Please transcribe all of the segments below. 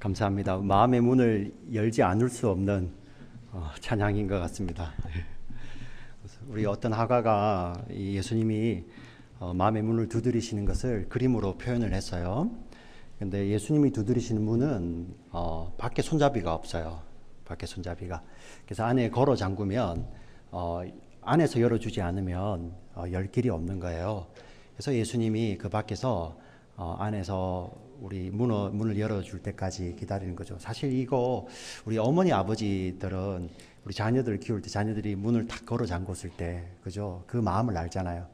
감사합니다. 마음의 문을 열지 않을 수 없는 찬양인 것 같습니다. 우리 어떤 화가가 예수님이 마음의 문을 두드리시는 것을 그림으로 표현을 했어요. 근데 예수님이 두드리시는 문은 밖에 손잡이가 없어요. 밖에 손잡이가. 그래서 안에 걸어 잠그면 안에서 열어주지 않으면 열 길이 없는 거예요. 그래서 예수님이 그 밖에서 안에서 우리 문을 열어줄 때까지 기다리는 거죠. 사실 이거 우리 어머니 아버지들은 우리 자녀들을 키울 때 자녀들이 문을 탁 걸어 잠궜을 때, 그죠? 그 마음을 알잖아요.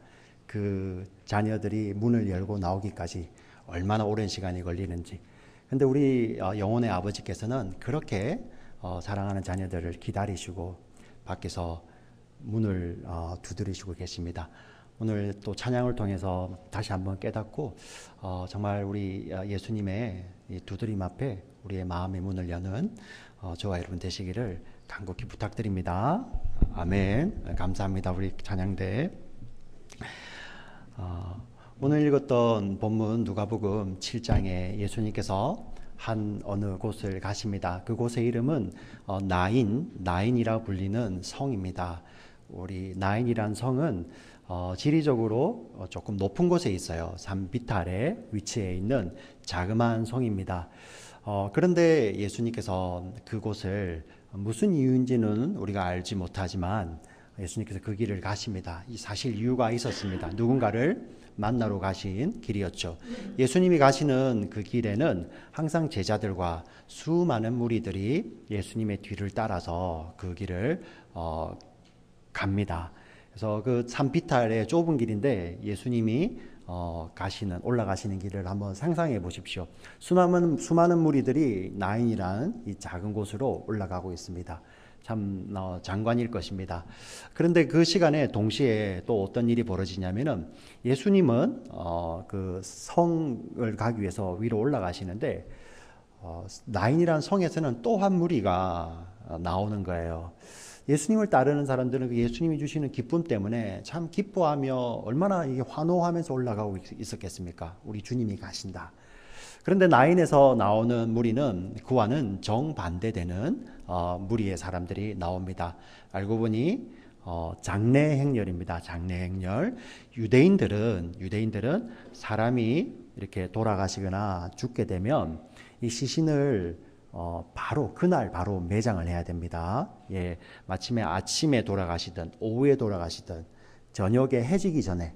그 자녀들이 문을 열고 나오기까지 얼마나 오랜 시간이 걸리는지. 근데 우리 영혼의 아버지께서는 그렇게 사랑하는 자녀들을 기다리시고 밖에서 문을 두드리시고 계십니다. 오늘 또 찬양을 통해서 다시 한번 깨닫고 정말 우리 예수님의 이 두드림 앞에 우리의 마음의 문을 여는 저와 여러분 되시기를 간곡히 부탁드립니다. 아멘. 감사합니다. 우리 찬양대. 오늘 읽었던 본문 누가복음 7장에 예수님께서 한 어느 곳을 가십니다. 그곳의 이름은 나인이라 불리는 성입니다. 우리 나인이란 성은 지리적으로 조금 높은 곳에 있어요. 산비탈에 위치해 있는 자그마한 성입니다. 그런데 예수님께서 그곳을 무슨 이유인지는 우리가 알지 못하지만 예수님께서 그 길을 가십니다. 사실 이유가 있었습니다. 누군가를 만나러 가신 길이었죠. 예수님이 가시는 그 길에는 항상 제자들과 수많은 무리들이 예수님의 뒤를 따라서 그 길을 갑니다. 그래서 그 산비탈의 좁은 길인데 예수님이 올라가시는 길을 한번 상상해 보십시오. 수많은 무리들이 나인이라는 이 작은 곳으로 올라가고 있습니다. 참 장관일 것입니다. 그런데 그 시간에 동시에 또 어떤 일이 벌어지냐면은 예수님은 그 성을 가기 위해서 위로 올라가시는데 나인이라는 성에서는 또 한 무리가 나오는 거예요. 예수님을 따르는 사람들은 그 예수님이 주시는 기쁨 때문에 참 기뻐하며 얼마나 이게 환호하면서 올라가고 있었겠습니까? 우리 주님이 가신다. 그런데 나인에서 나오는 무리는 그와는 정반대되는 무리의 사람들이 나옵니다. 알고 보니 장례 행렬입니다. 장례 행렬. 유대인들은 사람이 이렇게 돌아가시거나 죽게 되면 이 시신을 그날 바로 매장을 해야 됩니다. 예, 마침에 아침에 돌아가시든 오후에 돌아가시든 저녁에 해지기 전에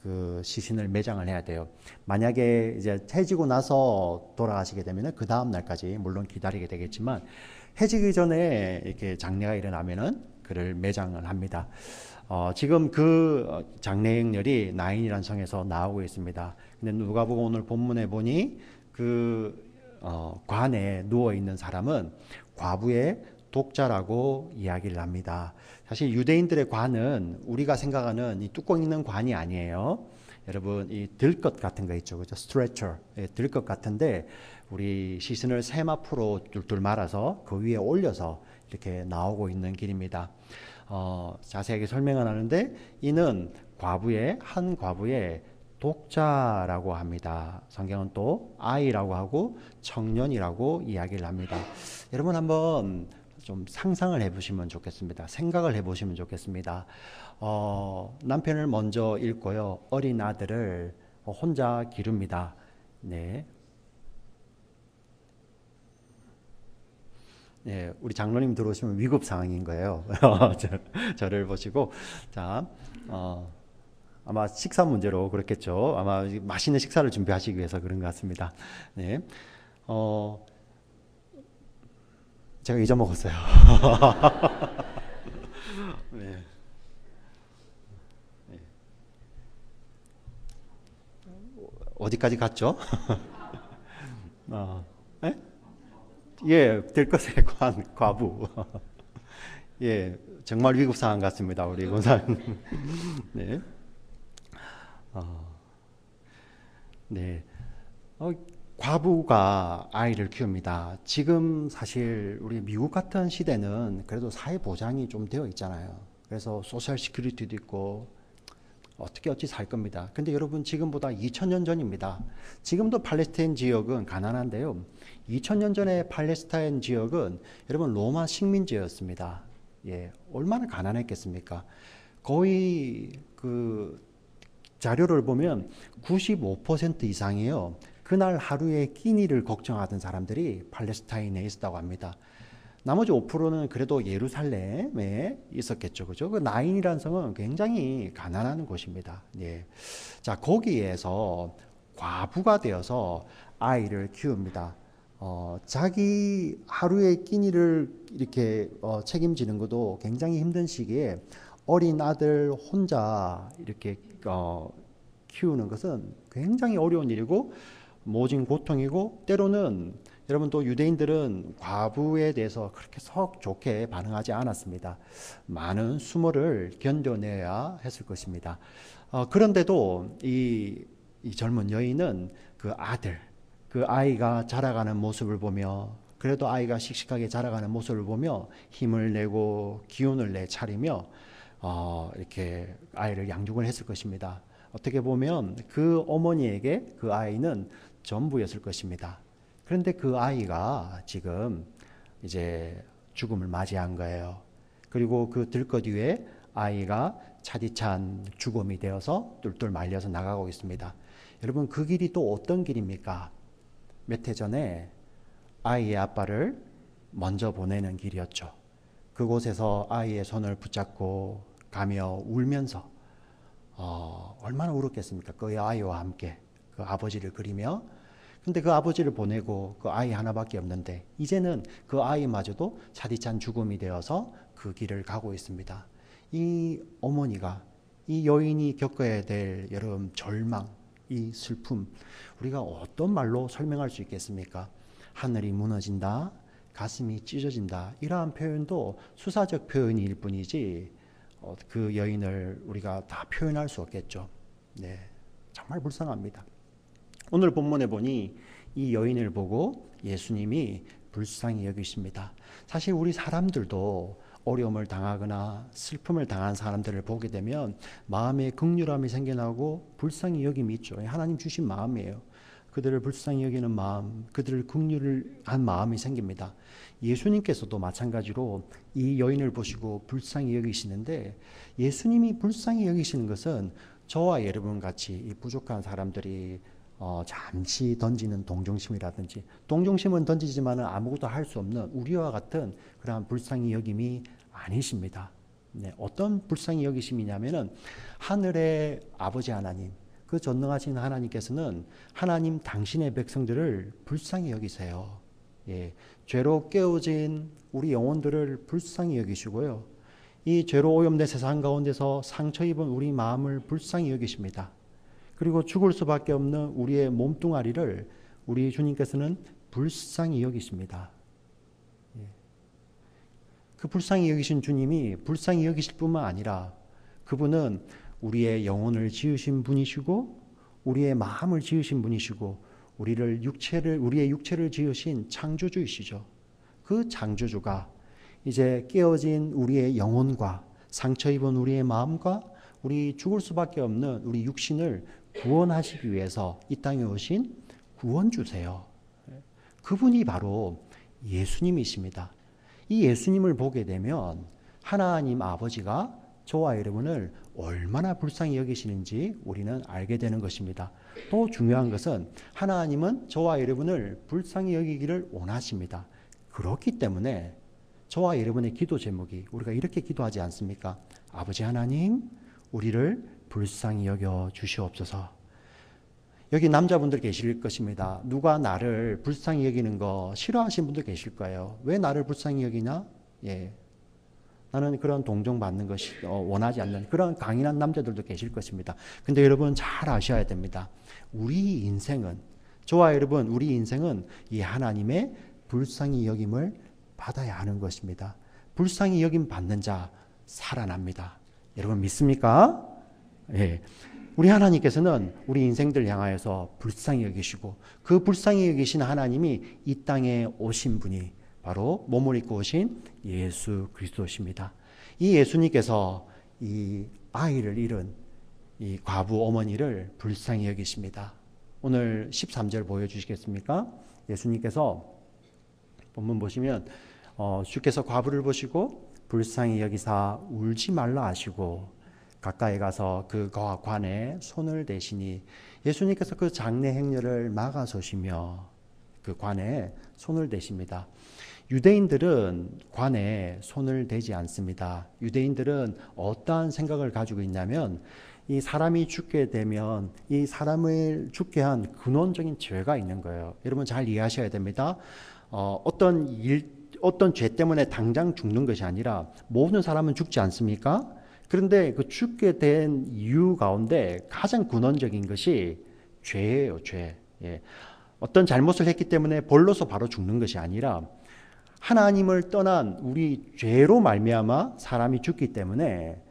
그 시신을 매장을 해야 돼요. 만약에 이제 해지고 나서 돌아가시게 되면은 그 다음 날까지 물론 기다리게 되겠지만 해지기 전에 이렇게 장례가 일어나면은 그를 매장을 합니다. 지금 그 장례 행렬이 나인이라는 성에서 나오고 있습니다. 근데 누가복음 오늘 본문에 보니 그 관에 누워 있는 사람은 과부의 독자라고 이야기를 합니다. 사실 유대인들의 관은 우리가 생각하는 이 뚜껑 있는 관이 아니에요. 여러분 이 들것 같은 거 있죠, 그죠? 스트레처, 들것 같은데 우리 시신을 세마포로 둘둘 말아서 그 위에 올려서 이렇게 나오고 있는 길입니다. 자세하게 설명은 하는데 이는 한 과부의 독자라고 합니다. 성경은 또 아이라고 하고 청년이라고 이야기를 합니다. 여러분 한번 좀 상상을 해보시면 좋겠습니다. 생각을 해보시면 좋겠습니다. 남편을 먼저 잃고요. 어린 아들을 혼자 기릅니다. 네. 네, 우리 장로님 들어오시면 위급 상황인 거예요. 저를 보시고 자, 아마 식사 문제로 그렇겠죠. 아마 맛있는 식사를 준비하시기 위해서 그런 것 같습니다. 네, 제가 잊어먹었어요. 네. 네. 어디까지 갔죠? 네? 예, 될 것의 과부. 예, 정말 위급 상황 같습니다. 우리 권사님. 네. 네. 과부가 아이를 키웁니다. 지금 사실 우리 미국 같은 시대는 그래도 사회 보장이 좀 되어 있잖아요. 그래서 소셜 시큐리티도 있고 어찌 살 겁니다. 근데 여러분 지금보다 2000년 전입니다. 지금도 팔레스타인 지역은 가난한데요. 2000년 전에 팔레스타인 지역은 여러분 로마 식민지였습니다. 예, 얼마나 가난했겠습니까? 거의 그 자료를 보면 95% 이상이요. 그날 하루의 끼니를 걱정하던 사람들이 팔레스타인에 있었다고 합니다. 나머지 5%는 그래도 예루살렘에 있었겠죠. 그죠? 그 나인이라는 성은 굉장히 가난한 곳입니다. 예. 자, 거기에서 과부가 되어서 아이를 키웁니다. 자기 하루의 끼니를 이렇게 책임지는 것도 굉장히 힘든 시기에 어린 아들 혼자 이렇게 키우는 것은 굉장히 어려운 일이고 모진 고통이고, 때로는 여러분 또 유대인들은 과부에 대해서 그렇게 썩 좋게 반응하지 않았습니다. 많은 수모를 견뎌내야 했을 것입니다. 그런데도 이 젊은 여인은 그 아들, 그 아이가 자라가는 모습을 보며, 그래도 아이가 씩씩하게 자라가는 모습을 보며 힘을 내고 기운을 차리며 이렇게 아이를 양육을 했을 것입니다. 어떻게 보면 그 어머니에게 그 아이는 전부였을 것입니다. 그런데 그 아이가 지금 이제 죽음을 맞이한 거예요. 그리고 그 들것 위에 아이가 차디찬 죽음이 되어서 똘똘 말려서 나가고 있습니다. 여러분, 그 길이 또 어떤 길입니까? 몇 해 전에 아이의 아빠를 먼저 보내는 길이었죠. 그곳에서 아이의 손을 붙잡고 가며 울면서 얼마나 울었겠습니까? 그 아이와 함께 그 아버지를 그리며. 근데 그 아버지를 보내고 그 아이 하나밖에 없는데 이제는 그 아이마저도 차디찬 죽음이 되어서 그 길을 가고 있습니다. 이 어머니가, 이 여인이 겪어야 될 여러분 절망, 이 슬픔, 우리가 어떤 말로 설명할 수 있겠습니까? 하늘이 무너진다, 가슴이 찢어진다, 이러한 표현도 수사적 표현일 뿐이지 그 여인을 우리가 다 표현할 수 없겠죠. 네, 정말 불쌍합니다. 오늘 본문에 보니 이 여인을 보고 예수님이 불쌍히 여기십니다. 사실 우리 사람들도 어려움을 당하거나 슬픔을 당한 사람들을 보게 되면 마음에 긍휼함이 생겨나고 불쌍히 여김이 있죠. 하나님 주신 마음이에요. 그들을 불쌍히 여기는 마음, 그들을 긍휼한 마음이 생깁니다. 예수님께서도 마찬가지로 이 여인을 보시고 불쌍히 여기시는데, 예수님이 불쌍히 여기시는 것은 저와 여러분 같이 이 부족한 사람들이 잠시 던지는 동정심이라든지, 동정심은 던지지만 아무것도 할 수 없는 우리와 같은 그러한 불쌍히 여김이 아니십니다. 네, 어떤 불쌍히 여기심이냐면은 하늘의 아버지 하나님, 그 전능하신 하나님께서는 하나님 당신의 백성들을 불쌍히 여기세요. 예, 죄로 깨어진 우리 영혼들을 불쌍히 여기시고요. 이 죄로 오염된 세상 가운데서 상처 입은 우리 마음을 불쌍히 여기십니다. 그리고 죽을 수밖에 없는 우리의 몸뚱아리를 우리 주님께서는 불쌍히 여기십니다. 그 불쌍히 여기신 주님이 불쌍히 여기실 뿐만 아니라 그분은 우리의 영혼을 지으신 분이시고 우리의 마음을 지으신 분이시고 우리의 육체를 지으신 창조주이시죠. 그 창조주가 이제 깨어진 우리의 영혼과 상처 입은 우리의 마음과 우리 죽을 수밖에 없는 우리 육신을 구원하시기 위해서 이 땅에 오신 구원주세요. 그분이 바로 예수님이십니다. 이 예수님을 보게 되면 하나님 아버지가 저와 여러분을 얼마나 불쌍히 여기시는지 우리는 알게 되는 것입니다. 또 중요한 것은 하나님은 저와 여러분을 불쌍히 여기기를 원하십니다. 그렇기 때문에 저와 여러분의 기도 제목이 우리가 이렇게 기도하지 않습니까? 아버지 하나님, 우리를 불쌍히 여겨 주시옵소서. 여기 남자분들 계실 것입니다. 누가 나를 불쌍히 여기는 거 싫어하시는 분들 계실 거예요. 왜 나를 불쌍히 여기냐? 예, 나는 그런 동정받는 것이 원하지 않는 그런 강인한 남자들도 계실 것입니다. 근데 여러분 잘 아셔야 됩니다. 우리 인생은, 저와 여러분, 우리 인생은 이 하나님의 불쌍히 여김을 받아야 하는 것입니다. 불쌍히 여김 받는 자 살아납니다. 여러분 믿습니까? 예. 우리 하나님께서는 우리 인생들 향하여서 불쌍히 여기시고 그 불쌍히 여기신 하나님이 이 땅에 오신 분이 바로 몸을 입고 오신 예수 그리스도십니다. 이 예수님께서 이 아이를 잃은 이 과부 어머니를 불쌍히 여기십니다. 오늘 13절 보여주시겠습니까? 예수님께서 본문 보시면 주께서 과부를 보시고 불쌍히 여기사 울지 말라 하시고 가까이 가서 그 관에 손을 대시니 예수님께서 그 장례 행렬을 막아서시며 그 관에 손을 대십니다. 유대인들은 관에 손을 대지 않습니다. 유대인들은 어떠한 생각을 가지고 있냐면 이 사람이 죽게 되면 이 사람을 죽게 한 근원적인 죄가 있는 거예요. 여러분 잘 이해하셔야 됩니다. 어떤 죄 때문에 당장 죽는 것이 아니라 모든 사람은 죽지 않습니까? 그런데 그 죽게 된 이유 가운데 가장 근원적인 것이 죄예요, 죄. 예. 어떤 잘못을 했기 때문에 벌로서 바로 죽는 것이 아니라 하나님을 떠난 우리 죄로 말미암아 사람이 죽기 때문에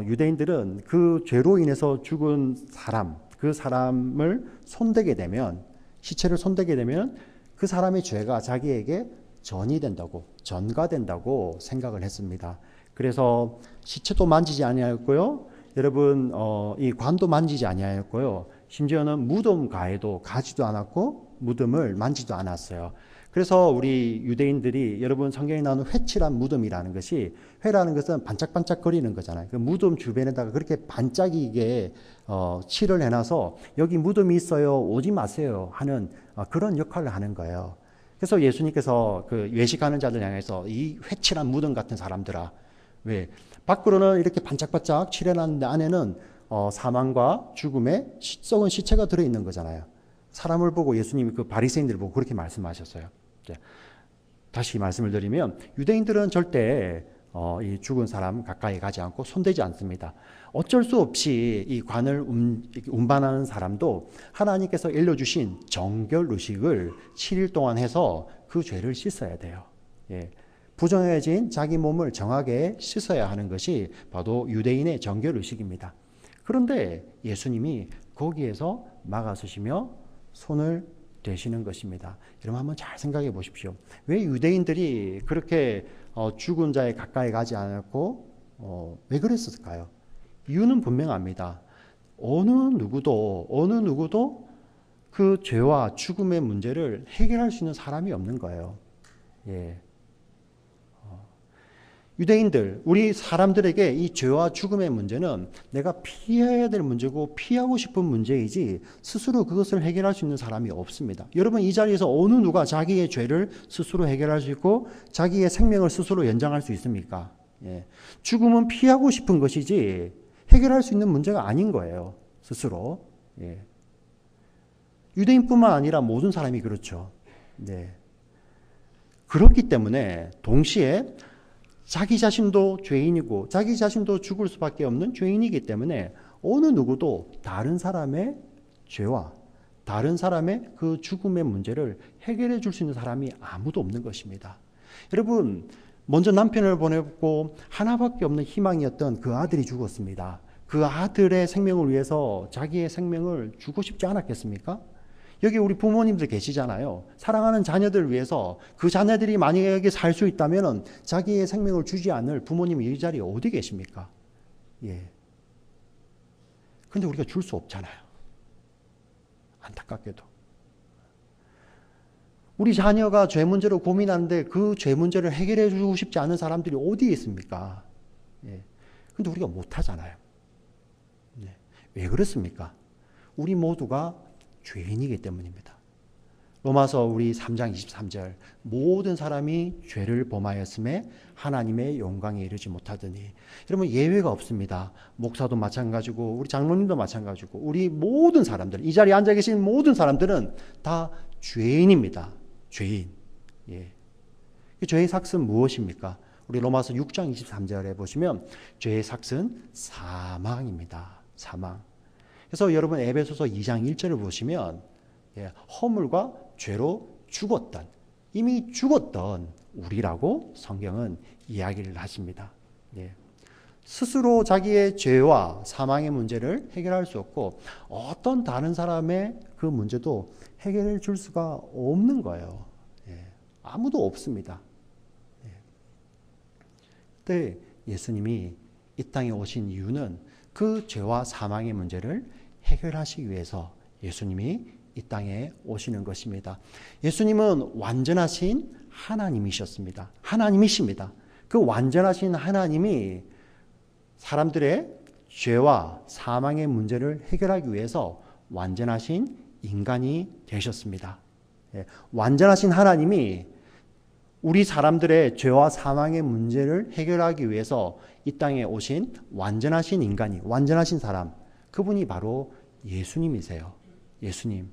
유대인들은 그 죄로 인해서 죽은 사람, 그 사람을 손대게 되면, 시체를 손대게 되면 그 사람의 죄가 자기에게 전이 된다고, 전가된다고 생각을 했습니다. 그래서 시체도 만지지 아니하였고요. 여러분 이 관도 만지지 아니하였고요. 심지어는 무덤 가에도 가지도 않았고 무덤을 만지도 않았어요. 그래서 우리 유대인들이 여러분 성경에 나오는 회칠한 무덤이라는 것이, 회라는 것은 반짝반짝거리는 거잖아요. 그 무덤 주변에다가 그렇게 반짝이게 칠을 해놔서 여기 무덤이 있어요, 오지 마세요 하는 그런 역할을 하는 거예요. 그래서 예수님께서 그 외식하는 자들 향해서 이 회칠한 무덤 같은 사람들아, 왜 밖으로는 이렇게 반짝반짝 칠해놨는데 안에는 사망과 죽음의 썩은 시체가 들어있는 거잖아요. 사람을 보고 예수님이 그 바리새인들을 보고 그렇게 말씀하셨어요. 다시 말씀을 드리면 유대인들은 절대 이 죽은 사람 가까이 가지 않고 손대지 않습니다. 어쩔 수 없이 이 관을 운반하는 사람도 하나님께서 일러주신 정결 의식을 7일 동안 해서 그 죄를 씻어야 돼요. 예. 부정해진 자기 몸을 정하게 씻어야 하는 것이 바로 유대인의 정결 의식입니다. 그런데 예수님이 거기에서 막아서시며 손을 대시는 것입니다. 여러분 한번 잘 생각해 보십시오. 왜 유대인들이 그렇게 죽은 자에 가까이 가지 않았고 왜 그랬을까요? 이유는 분명합니다. 어느 누구도 그 죄와 죽음의 문제를 해결할 수 있는 사람이 없는 거예요. 예. 유대인들, 우리 사람들에게 이 죄와 죽음의 문제는 내가 피해야 될 문제고 피하고 싶은 문제이지 스스로 그것을 해결할 수 있는 사람이 없습니다. 여러분 이 자리에서 어느 누가 자기의 죄를 스스로 해결할 수 있고 자기의 생명을 스스로 연장할 수 있습니까? 예. 죽음은 피하고 싶은 것이지 해결할 수 있는 문제가 아닌 거예요. 스스로. 예. 유대인뿐만 아니라 모든 사람이 그렇죠. 네. 그렇기 때문에 동시에 자기 자신도 죄인이고 자기 자신도 죽을 수밖에 없는 죄인이기 때문에 어느 누구도 다른 사람의 죄와 다른 사람의 그 죽음의 문제를 해결해 줄 수 있는 사람이 아무도 없는 것입니다. 여러분 먼저 남편을 보내고 하나밖에 없는 희망이었던 그 아들이 죽었습니다. 그 아들의 생명을 위해서 자기의 생명을 주고 싶지 않았겠습니까? 여기 우리 부모님들 계시잖아요. 사랑하는 자녀들을 위해서 그 자녀들이 만약에 살 수 있다면 자기의 생명을 주지 않을 부모님이 이 자리에 어디 계십니까? 예. 그런데 우리가 줄 수 없잖아요. 안타깝게도. 우리 자녀가 죄 문제로 고민하는데 그 죄 문제를 해결해 주고 싶지 않은 사람들이 어디에 있습니까? 예. 근데 우리가 못하잖아요. 네. 왜 그렇습니까? 우리 모두가 죄인이기 때문입니다. 로마서 우리 3장 23절 모든 사람이 죄를 범하였음에 하나님의 영광에 이르지 못하더니, 여러분 예외가 없습니다. 목사도 마찬가지고 우리 장로님도 마찬가지고 우리 모든 사람들, 이 자리에 앉아 계신 모든 사람들은 다 죄인입니다. 죄인. 예. 죄의 삭은 무엇입니까? 우리 로마서 6장 23절에 보시면 죄의 삭은 사망입니다. 사망. 그래서 여러분 에베소서 2장 1절을 보시면 허물과 죄로 죽었던, 이미 죽었던 우리라고 성경은 이야기를 하십니다. 스스로 자기의 죄와 사망의 문제를 해결할 수 없고 어떤 다른 사람의 그 문제도 해결해 줄 수가 없는 거예요. 아무도 없습니다. 그때 예수님이 이 땅에 오신 이유는 그 죄와 사망의 문제를 해결하시기 위해서 예수님이 이 땅에 오시는 것입니다. 예수님은 완전하신 하나님이셨습니다. 하나님이십니다. 그 완전하신 하나님이 사람들의 죄와 사망의 문제를 해결하기 위해서 완전하신 인간이 되셨습니다. 완전하신 하나님이 우리 사람들의 죄와 사망의 문제를 해결하기 위해서 이 땅에 오신 완전하신 인간이, 완전하신 사람, 그분이 바로 예수님이세요. 예수님.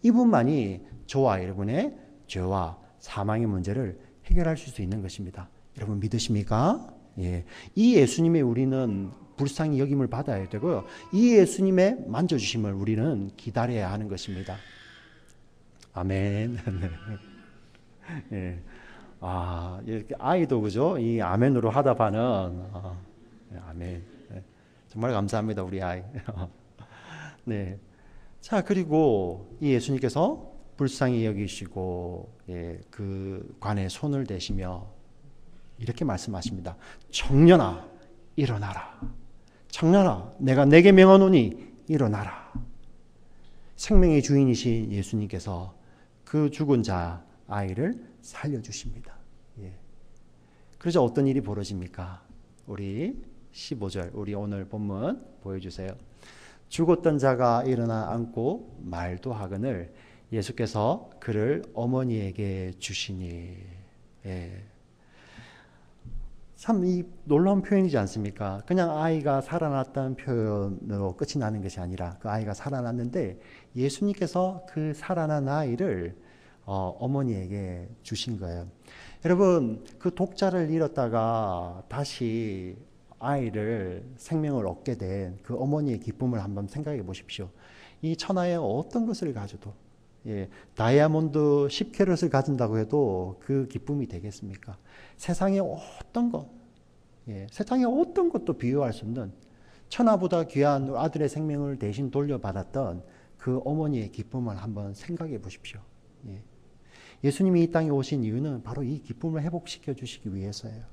이분만이 저와 여러분의 죄와 사망의 문제를 해결할 수 있는 것입니다. 여러분 믿으십니까? 예. 이 예수님의 우리는 불쌍히 여김을 받아야 되고요. 이 예수님의 만져주심을 우리는 기다려야 하는 것입니다. 아멘. 예. 이렇게 아이도 그죠? 이 아멘으로 하다 봐는 아멘. 네. 정말 감사합니다, 우리 아이. 네. 자, 그리고 이 예수님께서 불쌍히 여기시고 그 관에 손을 대시며 이렇게 말씀하십니다. 청년아, 일어나라. 청년아, 내가 내게 명하노니 일어나라. 생명의 주인이신 예수님께서 그 죽은 자 아이를 살려주십니다. 그래서 어떤 일이 벌어집니까? 우리 15절, 우리 오늘 본문 보여주세요. 죽었던 자가 일어나 앉고 말도 하거늘 예수께서 그를 어머니에게 주시니. 참 이 놀라운 표현이지 않습니까? 그냥 아이가 살아났다는 표현으로 끝이 나는 것이 아니라 그 아이가 살아났는데 예수님께서 그 살아난 아이를 어머니에게 주신 거예요. 여러분, 그 독자를 잃었다가 다시 아이를 생명을 얻게 된 그 어머니의 기쁨을 한번 생각해 보십시오. 이 천하에 어떤 것을 가져도 다이아몬드 10캐럿을 가진다고 해도 그 기쁨이 되겠습니까? 세상에 어떤 것, 세상에 어떤 것도 비교할 수 없는 천하보다 귀한 아들의 생명을 대신 돌려받았던 그 어머니의 기쁨을 한번 생각해 보십시오. 예수님이 이 땅에 오신 이유는 바로 이 기쁨을 회복시켜 주시기 위해서예요.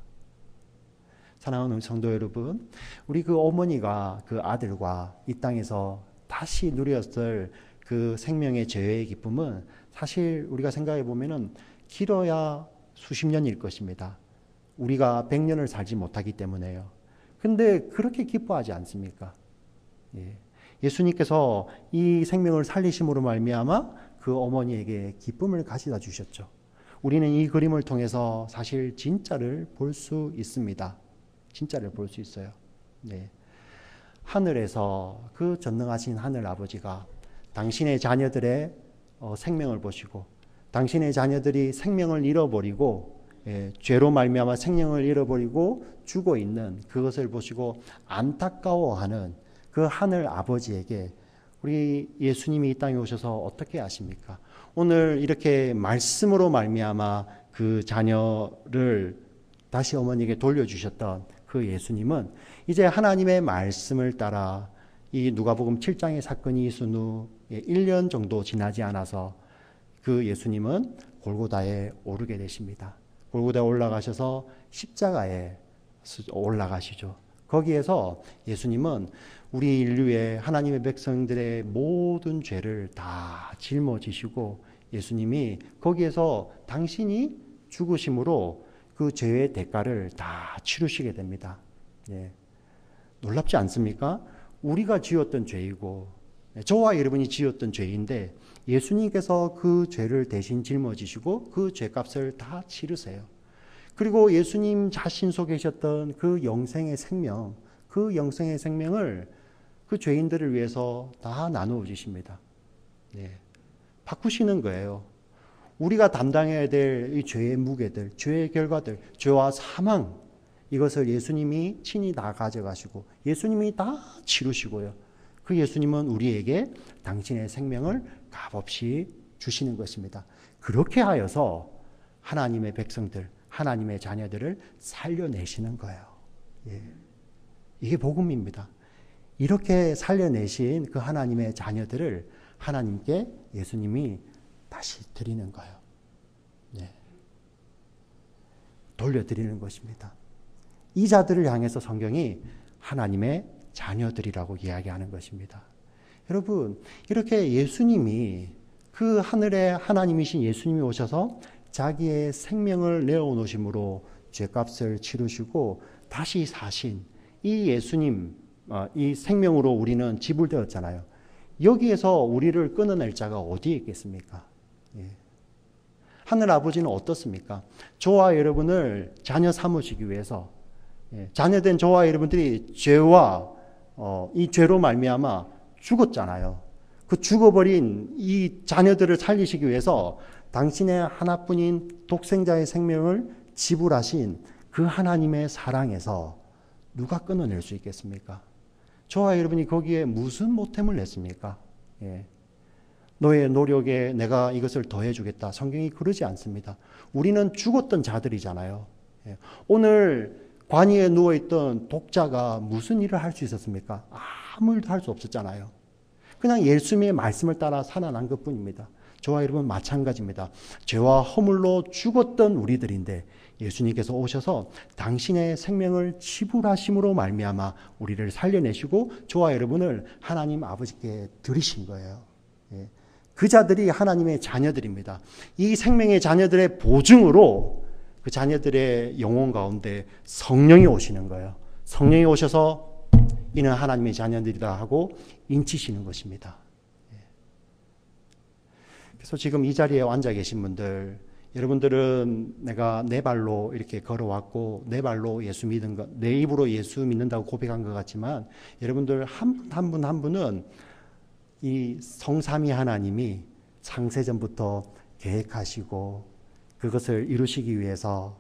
사랑하는 성도 여러분, 우리 그 어머니가 그 아들과 이 땅에서 다시 누렸을 그 생명의 재회의 기쁨은 사실 우리가 생각해 보면은 길어야 수십 년일 것입니다. 우리가 100년을 살지 못하기 때문에요. 근데 그렇게 기뻐하지 않습니까? 예수님께서 이 생명을 살리심으로 말미암아 그 어머니에게 기쁨을 가져다 주셨죠. 우리는 이 그림을 통해서 사실 진짜를 볼 수 있습니다. 진짜를 볼 수 있어요. 하늘에서 그 전능하신 하늘 아버지가 당신의 자녀들의 생명을 보시고 당신의 자녀들이 생명을 잃어버리고 죄로 말미암아 생명을 잃어버리고 죽어 있는 그것을 보시고 안타까워하는 그 하늘 아버지에게 우리 예수님이 이 땅에 오셔서 어떻게 하십니까? 오늘 이렇게 말씀으로 말미암아 그 자녀를 다시 어머니에게 돌려주셨던 그 예수님은 이제 하나님의 말씀을 따라 이 누가복음 7장의 사건이 있은 후 1년 정도 지나지 않아서 그 예수님은 골고다에 오르게 되십니다. 골고다에 올라가셔서 십자가에 올라가시죠. 거기에서 예수님은 우리 인류의 하나님의 백성들의 모든 죄를 다 짊어지시고 예수님이 거기에서 당신이 죽으심으로 그 죄의 대가를 다 치르시게 됩니다. 놀랍지 않습니까? 우리가 지었던 죄이고 저와 여러분이 지었던 죄인데 예수님께서 그 죄를 대신 짊어지시고 그 죄값을 다 치르세요. 그리고 예수님 자신 속에 계셨던 그 영생의 생명, 그 영생의 생명을 그 죄인들을 위해서 다 나누어 주십니다. 바꾸시는 거예요. 우리가 담당해야 될 이 죄의 무게들, 죄의 결과들, 죄와 사망, 이것을 예수님이 친히 다 가져가시고 예수님이 다 치르시고요. 그 예수님은 우리에게 당신의 생명을 값없이 주시는 것입니다. 그렇게 하여서 하나님의 백성들, 하나님의 자녀들을 살려내시는 거예요. 이게 복음입니다. 이렇게 살려내신 그 하나님의 자녀들을 하나님께 예수님이 다시 드리는 거예요. 돌려드리는 것입니다. 이 자들을 향해서 성경이 하나님의 자녀들이라고 이야기하는 것입니다. 여러분, 이렇게 예수님이 그 하늘의 하나님이신 예수님이 오셔서 자기의 생명을 내어놓으심으로 죄값을 치르시고 다시 사신 이 예수님, 이 생명으로 우리는 지불되었잖아요. 여기에서 우리를 끊어낼 자가 어디에 있겠습니까? 예. 하늘 아버지는 어떻습니까? 저와 여러분을 자녀 삼으시기 위해서 자녀된 저와 여러분들이 죄와 이 죄로 말미암아 죽었잖아요. 그 죽어버린 이 자녀들을 살리시기 위해서 당신의 하나뿐인 독생자의 생명을 지불하신 그 하나님의 사랑에서 누가 끊어낼 수 있겠습니까? 저와 여러분이 거기에 무슨 보탬을 냈습니까? 예. 너의 노력에 내가 이것을 더해주겠다. 성경이 그러지 않습니다. 우리는 죽었던 자들이잖아요. 예. 오늘 관이에 누워있던 독자가 무슨 일을 할 수 있었습니까? 아무 일도 할 수 없었잖아요. 그냥 예수님의 말씀을 따라 살아난 것뿐입니다. 저와 여러분 마찬가지입니다. 죄와 허물로 죽었던 우리들인데 예수님께서 오셔서 당신의 생명을 지불하심으로 말미암아 우리를 살려내시고 저와 여러분을 하나님 아버지께 드리신 거예요. 예. 그 자들이 하나님의 자녀들입니다. 이 생명의 자녀들의 보증으로 그 자녀들의 영혼 가운데 성령이 오시는 거예요. 성령이 오셔서 이는 하나님의 자녀들이다 하고 인치시는 것입니다. 그래서 지금 이 자리에 앉아 계신 분들, 여러분들은 내가 내 발로 이렇게 걸어왔고 내 발로 예수 믿은 것, 내 입으로 예수 믿는다고 고백한 것 같지만 여러분들 한 분 한 분은 이 성삼위 하나님이 창세전부터 계획하시고 그것을 이루시기 위해서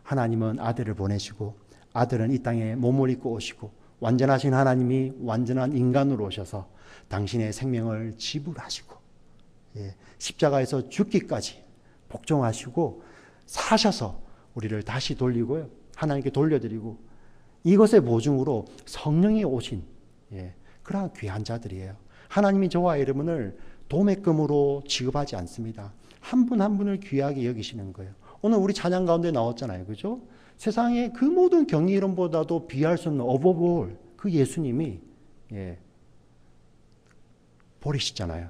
하나님은 아들을 보내시고 아들은 이 땅에 몸을 입고 오시고 완전하신 하나님이 완전한 인간으로 오셔서 당신의 생명을 지불하시고 십자가에서 죽기까지 복종하시고 사셔서 우리를 다시 돌리고요. 하나님께 돌려드리고 이것의 보증으로 성령이 오신 그러한 귀한 자들이에요. 하나님이 저와 여러분을 도매금으로 취급하지 않습니다. 한 분 한 분을 귀하게 여기시는 거예요. 오늘 우리 찬양 가운데 나왔잖아요. 그죠? 세상의 그 모든 경리 이름보다도 비할 수 없는 어버볼 그 예수님이 버리시잖아요.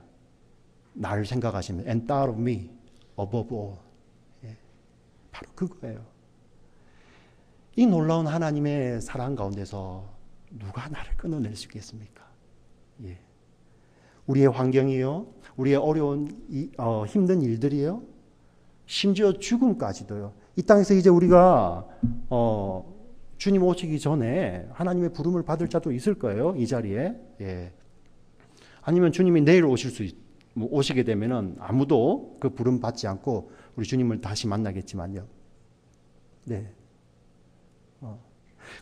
나를 생각하시면 and thought of me above all. 바로 그거예요. 이 놀라운 하나님의 사랑 가운데서 누가 나를 끊어낼 수 있겠습니까? 우리의 환경이요, 우리의 어려운 힘든 일들이요, 심지어 죽음까지도요. 이 땅에서 이제 우리가 주님 오시기 전에 하나님의 부름을 받을 자도 있을 거예요. 이 자리에. 아니면 주님이 내일 오시게 되면은 아무도 그 부름 받지 않고 우리 주님을 다시 만나겠지만요.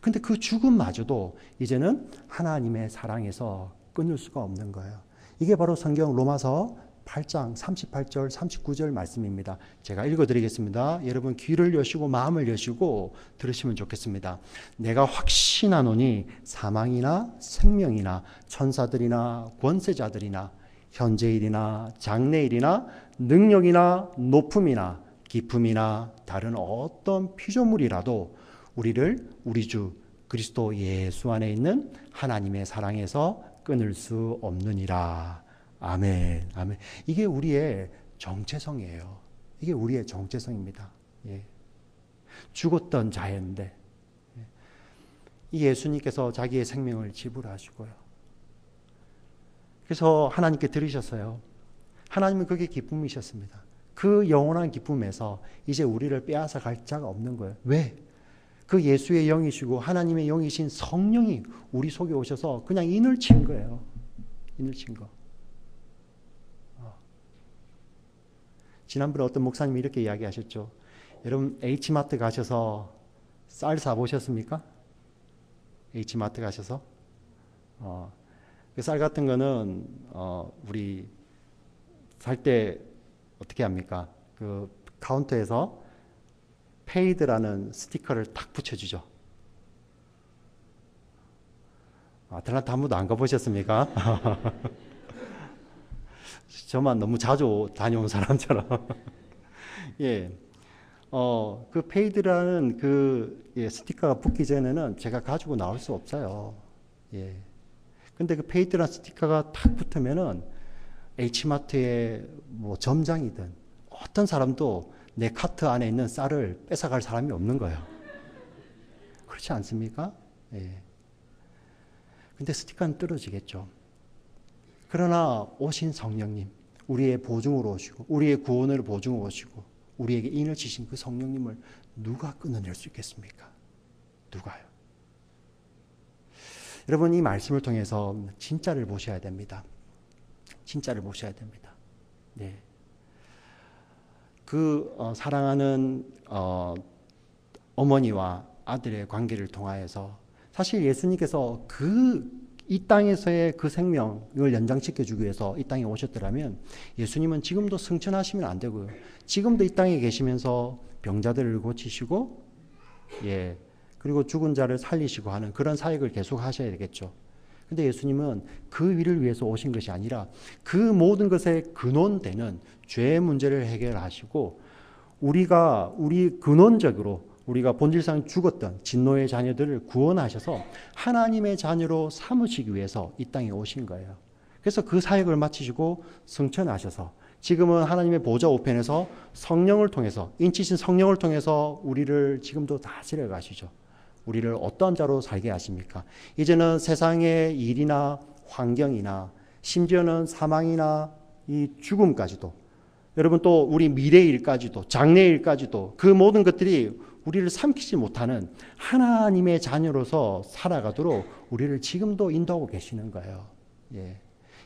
근데 그 죽음마저도 이제는 하나님의 사랑에서 끊을 수가 없는 거예요. 이게 바로 성경 로마서 8장 38절 39절 말씀입니다. 제가 읽어드리겠습니다. 여러분 귀를 여시고 마음을 여시고 들으시면 좋겠습니다. 내가 확신하노니 사망이나 생명이나 천사들이나 권세자들이나 현재일이나 장래일이나 능력이나 높음이나 깊음이나 다른 어떤 피조물이라도 우리를 우리 주 그리스도 예수 안에 있는 하나님의 사랑에서 끊을 수 없느니라. 아멘. 아멘. 이게 우리의 정체성이에요. 이게 우리의 정체성입니다. 죽었던 자였는데 이 예수님께서 자기의 생명을 지불하시고요. 그래서 하나님께 드리셨어요. 하나님은 그게 기쁨이셨습니다. 그 영원한 기쁨에서 이제 우리를 빼앗아 갈 자가 없는 거예요. 왜? 그 예수의 영이시고 하나님의 영이신 성령이 우리 속에 오셔서 그냥 인을 친 거예요. 인을 친 거. 지난번에 어떤 목사님이 이렇게 이야기하셨죠. 여러분 H마트 가셔서 쌀 사보셨습니까? H마트 가셔서 그 쌀 같은 거는 우리 살 때 어떻게 합니까? 그 카운터에서 페이드라는 스티커를 탁 붙여주죠. 아틀란타 한 번도 안 가보셨습니까? 저만 너무 자주 다녀온 사람처럼. 그 페이드라는 그 스티커가 붙기 전에는 제가 가지고 나올 수 없어요. 예. 근데 그 페이드라는 스티커가 탁 붙으면은 H마트의 뭐 점장이든 어떤 사람도 내 카트 안에 있는 쌀을 뺏어갈 사람이 없는 거예요. 그렇지 않습니까? 예. 근데 스티커는 떨어지겠죠. 그러나 오신 성령님, 우리의 보증으로 오시고 우리의 구원을 보증으로 오시고 우리에게 인을 지신 그 성령님을 누가 끊어낼 수 있겠습니까? 누가요? 여러분, 이 말씀을 통해서 진짜를 보셔야 됩니다. 진짜를 보셔야 됩니다. 네. 사랑하는 어머니와 아들의 관계를 통하여서 사실 예수님께서 이 땅에서의 그 생명을 연장시켜주기 위해서 이 땅에 오셨더라면 예수님은 지금도 승천하시면 안 되고요. 지금도 이 땅에 계시면서 병자들을 고치시고, 예, 그리고 죽은 자를 살리시고 하는 그런 사역을 계속 하셔야 되겠죠. 근데 예수님은 그 일을 위해서 오신 것이 아니라 그 모든 것에 근원되는 죄의 문제를 해결하시고 우리 근원적으로 우리가 본질상 죽었던 진노의 자녀들을 구원하셔서 하나님의 자녀로 삼으시기 위해서 이 땅에 오신 거예요. 그래서 그 사역을 마치시고 승천하셔서 지금은 하나님의 보좌 우편에서 성령을 통해서 인치신 성령을 통해서 우리를 지금도 다스려 가시죠. 우리를 어떤 자로 살게 하십니까? 이제는 세상의 일이나 환경이나 심지어는 사망이나 이 죽음까지도, 여러분 또 우리 미래의 일까지도, 장래의 일까지도 그 모든 것들이 우리를 삼키지 못하는 하나님의 자녀로서 살아가도록 우리를 지금도 인도하고 계시는 거예요. 예.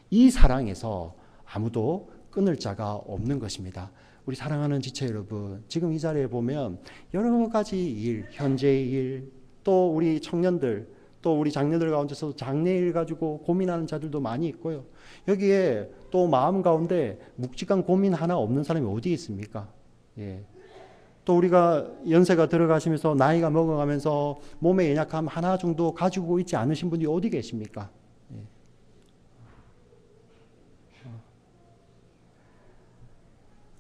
이 사랑에서 아무도 끊을 자가 없는 것입니다. 우리 사랑하는 지체 여러분, 지금 이 자리에 보면 여러 가지 일, 현재의 일, 또 우리 청년들, 또 우리 장녀들 가운데서 장래일 가지고 고민하는 자들도 많이 있고요. 여기에 또 마음 가운데 묵직한 고민 하나 없는 사람이 어디 있습니까? 예. 또 우리가 연세가 들어가시면서 나이가 먹어가면서 몸의 연약함 하나 정도 가지고 있지 않으신 분이 어디 계십니까? 예.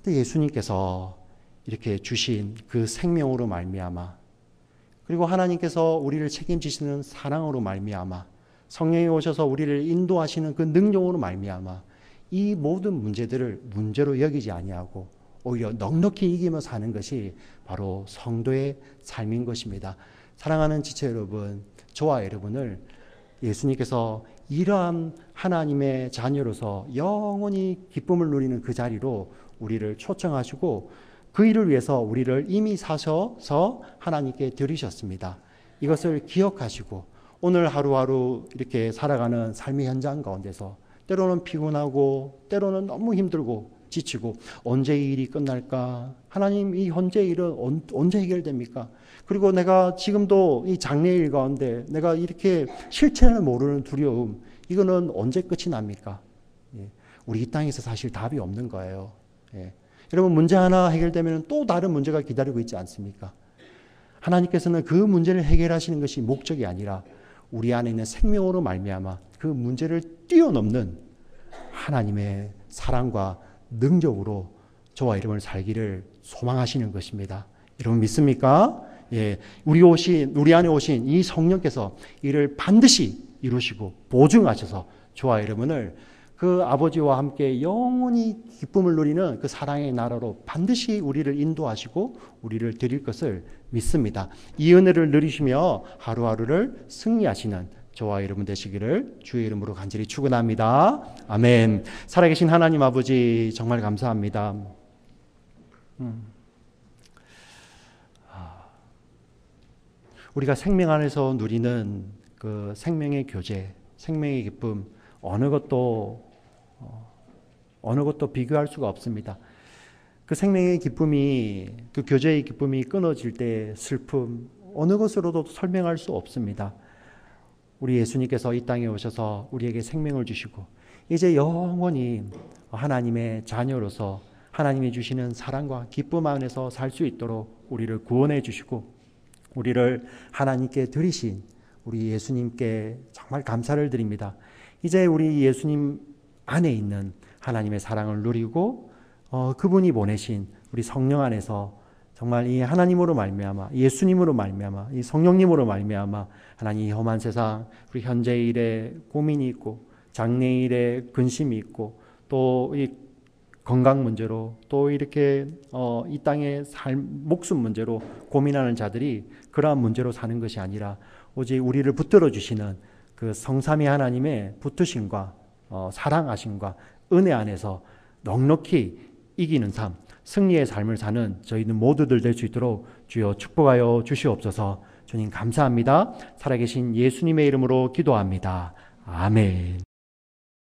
근데 예수님께서 이렇게 주신 그 생명으로 말미암아, 그리고 하나님께서 우리를 책임지시는 사랑으로 말미암아, 성령이 오셔서 우리를 인도하시는 그 능력으로 말미암아 이 모든 문제들을 문제로 여기지 아니하고 오히려 넉넉히 이기며 사는 것이 바로 성도의 삶인 것입니다. 사랑하는 지체 여러분, 저와 여러분을 예수님께서 이러한 하나님의 자녀로서 영원히 기쁨을 누리는 그 자리로 우리를 초청하시고 그 일을 위해서 우리를 이미 사셔서 하나님께 드리셨습니다. 이것을 기억하시고 오늘 하루하루 이렇게 살아가는 삶의 현장 가운데서 때로는 피곤하고 때로는 너무 힘들고 지치고 언제 이 일이 끝날까? 하나님, 이 현재 일은 언제 해결됩니까? 그리고 내가 지금도 이 장래일 가운데 내가 이렇게 실체를 모르는 두려움, 이거는 언제 끝이 납니까? 예. 우리 이 땅에서 사실 답이 없는 거예요. 예. 여러분, 문제 하나 해결되면 또 다른 문제가 기다리고 있지 않습니까? 하나님께서는 그 문제를 해결하시는 것이 목적이 아니라 우리 안에 있는 생명으로 말미암아 그 문제를 뛰어넘는 하나님의 사랑과 능력으로 저와 여러분을 살기를 소망하시는 것입니다. 여러분 믿습니까? 예, 우리 안에 오신 이 성령께서 이를 반드시 이루시고 보증하셔서 저와 여러분을 그 아버지와 함께 영원히 기쁨을 누리는 그 사랑의 나라로 반드시 우리를 인도하시고 우리를 드릴 것을 믿습니다. 이 은혜를 누리시며 하루하루를 승리하시는 저와 여러분 되시기를 주의 이름으로 간절히 축원합니다. 아멘. 살아계신 하나님 아버지, 정말 감사합니다. 우리가 생명 안에서 누리는 그 생명의 교제, 생명의 기쁨, 어느 것도 비교할 수가 없습니다. 그 생명의 기쁨이, 그 교제의 기쁨이 끊어질 때 슬픔, 어느 것으로도 설명할 수 없습니다. 우리 예수님께서 이 땅에 오셔서 우리에게 생명을 주시고 이제 영원히 하나님의 자녀로서 하나님이 주시는 사랑과 기쁨 안에서 살 수 있도록 우리를 구원해 주시고 우리를 하나님께 드리신 우리 예수님께 정말 감사를 드립니다. 이제 우리 예수님 안에 있는 하나님의 사랑을 누리고 그분이 보내신 우리 성령 안에서 정말 이 하나님으로 말미암아, 예수님으로 말미암아, 이 성령님으로 말미암아 하나님 이 험한 세상, 우리 현재 일에 고민이 있고 장래일에 근심이 있고 또 이 건강 문제로 또 이렇게 이 땅의 목숨 문제로 고민하는 자들이 그러한 문제로 사는 것이 아니라 오직 우리를 붙들어 주시는 그 성삼위 하나님의 붙으심과 사랑하심과 은혜 안에서 넉넉히 이기는 삶, 승리의 삶을 사는 저희는 모두들 될 수 있도록 주여 축복하여 주시옵소서. 주님 감사합니다. 살아계신 예수님의 이름으로 기도합니다. 아멘.